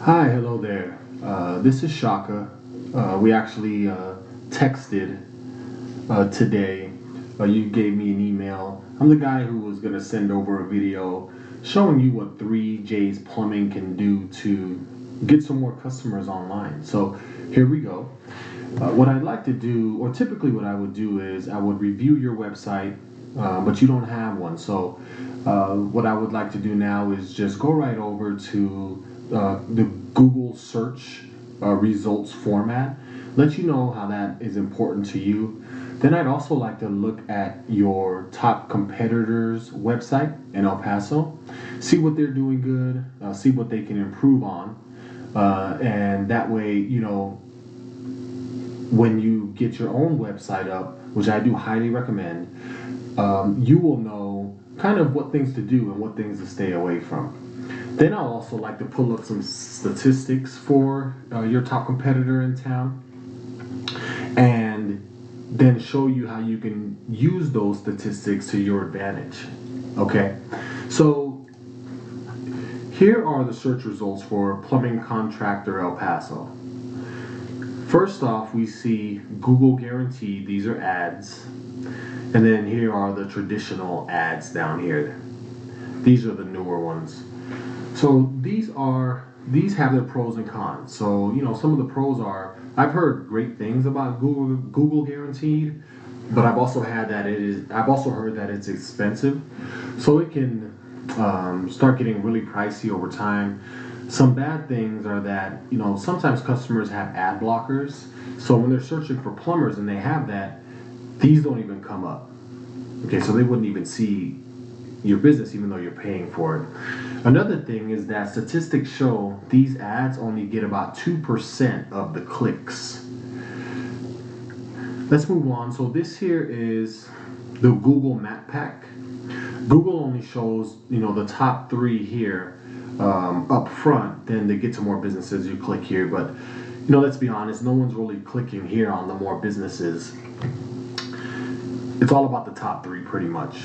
Hi, hello there. This is Shaka. We actually texted today. You gave me an email. I'm the guy who was going to send over a video showing you what 3J's Plumbing can do to get some more customers online. So here we go. What I'd like to do, or typically what I would do, is I would review your website, but you don't have one. So what I would like to do now is just go right over to the Google search results format, let you know how that is important to you. Then I'd also like to look at your top competitors' website in El Paso, see what they're doing good, see what they can improve on, and that way, when you get your own website up, which I do highly recommend, you will know kind of what things to do and what things to stay away from. Then I'll also like to pull up some statistics for your top competitor in town and then show you how you can use those statistics to your advantage. Okay, so here are the search results for plumbing contractor El Paso. First off, we see Google guaranteed, these are ads. And then here are the traditional ads down here. These are the newer ones. So these have their pros and cons. So, some of the pros are, I've heard great things about Google guaranteed, but I've also heard that it's expensive. So it can start getting really pricey over time. Some bad things are that, sometimes customers have ad blockers. So when they're searching for plumbers and they have that, these don't even come up. Okay, so they wouldn't even see your business even though you're paying for it. Another thing is that statistics show these ads only get about 2% of the clicks. Let's move on. So this here is the Google Map Pack. Google only shows, the top 3 here up front, then they get to more businesses, you click here, but let's be honest, no one's really clicking here on the more businesses. It's all about the top 3 pretty much.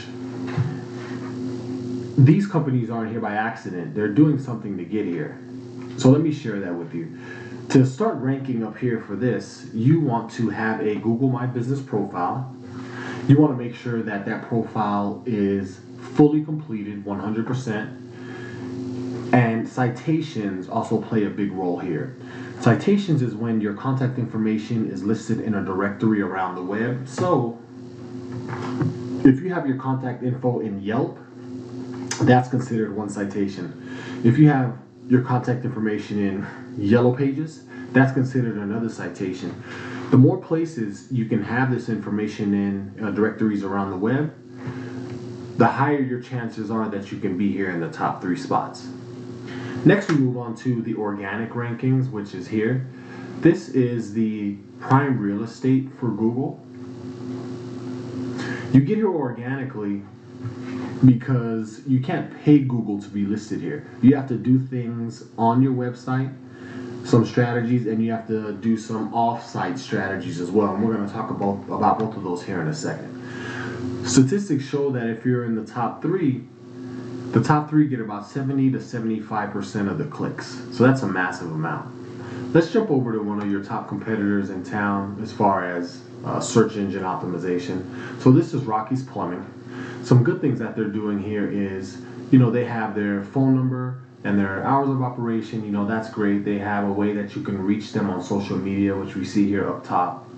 These companies aren't here by accident, they're doing something to get here. So let me share that with you. To start ranking up here for this, you want to have a Google My Business profile. You want to make sure that that profile is fully completed 100%. And citations also play a big role here. Citations is when your contact information is listed in a directory around the web. So if you have your contact info in Yelp, that's considered one citation. If you have your contact information in Yellow Pages, that's considered another citation. The more places you can have this information in directories around the web, the higher your chances are that you can be here in the top 3 spots. Next, we move on to the organic rankings, which is here. This is the prime real estate for Google. You get here organically because you can't pay Google to be listed here. You have to do things on your website, some strategies, and you have to do some off-site strategies as well. And we're going to talk about both of those here in a second. Statistics show that if you're in the top 3 get about 70 to 75% of the clicks. So that's a massive amount. Let's jump over to one of your top competitors in town as far as search engine optimization. So this is Rocky's Plumbing. Some good things that they're doing here is, they have their phone number and their hours of operation. That's great. They have a way that you can reach them on social media, which we see here up top.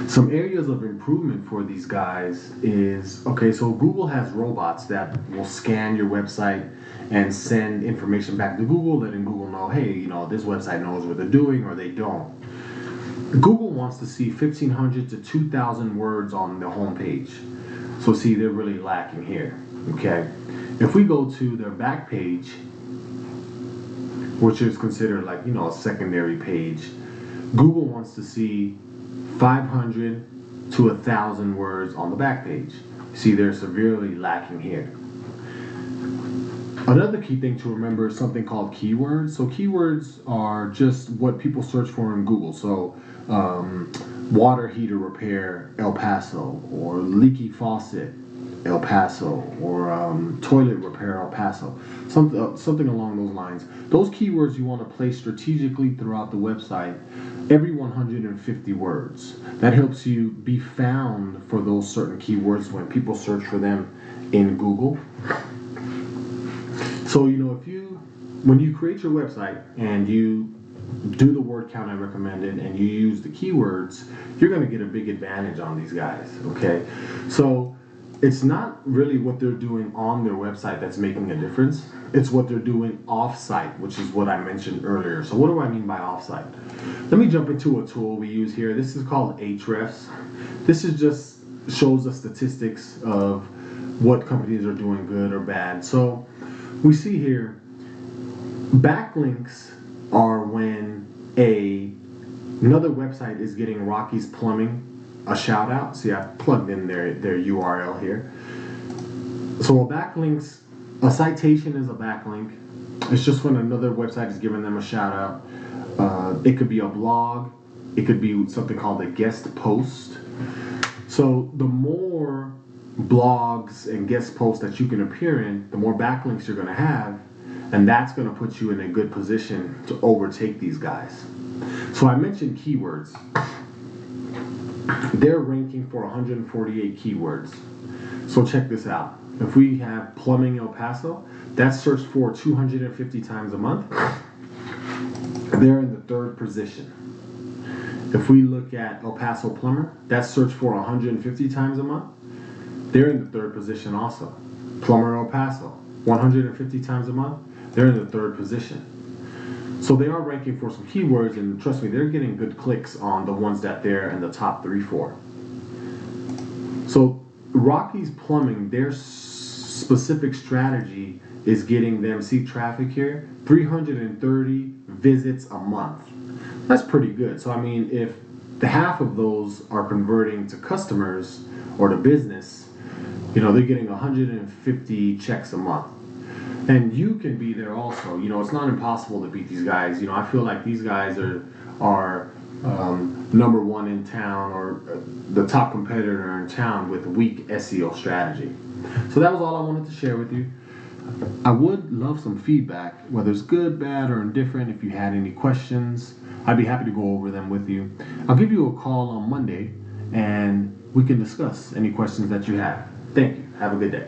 Some areas of improvement for these guys is, so Google has robots that will scan your website and send information back to Google, letting Google know, hey, this website knows what they're doing, or they don't. Google wants to see 1,500 to 2,000 words on the home page. So see, they're really lacking here, okay? If we go to their back page, which is considered like, a secondary page, Google wants to see 500 to 1,000 words on the back page. See, they're severely lacking here. Another key thing to remember is something called keywords. So keywords are just what people search for in Google. So water heater repair El Paso, or leaky faucet, El Paso, or toilet repair El Paso, something along those lines. Those keywords you want to place strategically throughout the website, every 150 words. That helps you be found for those certain keywords when people search for them in Google. So, when you create your website and you do the word count I recommended and you use the keywords, you're going to get a big advantage on these guys, okay? So it's not really what they're doing on their website that's making a difference. It's what they're doing off-site, which is what I mentioned earlier. So what do I mean by off-site? Let me jump into a tool we use here. This is called Ahrefs. This is just shows the statistics of what companies are doing good or bad. So we see here, backlinks are when another website is getting Rocky's Plumbing a shout out. See, I've plugged in their URL here. So a citation is a backlink. It's just when another website is giving them a shout out. It could be a blog. It could be something called a guest post. So the more blogs and guest posts that you can appear in, the more backlinks you're going to have, and that's going to put you in a good position to overtake these guys. So I mentioned keywords. They're ranking for 148 keywords. So check this out. If we have plumbing El Paso, that's searched for 250 times a month. They're in the 3rd position. If we look at El Paso plumber, that's searched for 150 times a month. They're in the 3rd position also. Plumber El Paso, 150 times a month. They're in the 3rd position. So they are ranking for some keywords, and trust me, they're getting good clicks on the ones that they're in the top 3 for. So Rocky's Plumbing, their specific strategy is getting them, see traffic here, 330 visits a month. That's pretty good. So I mean, if the half of those are converting to customers or to business, they're getting 150 checks a month. And you can be there also. It's not impossible to beat these guys. I feel like these guys are number one in town, or the top competitor in town with weak SEO strategy. So that was all I wanted to share with you. I would love some feedback, whether it's good, bad, or indifferent. If you had any questions, I'd be happy to go over them with you. I'll give you a call on Monday, and we can discuss any questions that you have. Thank you. Have a good day.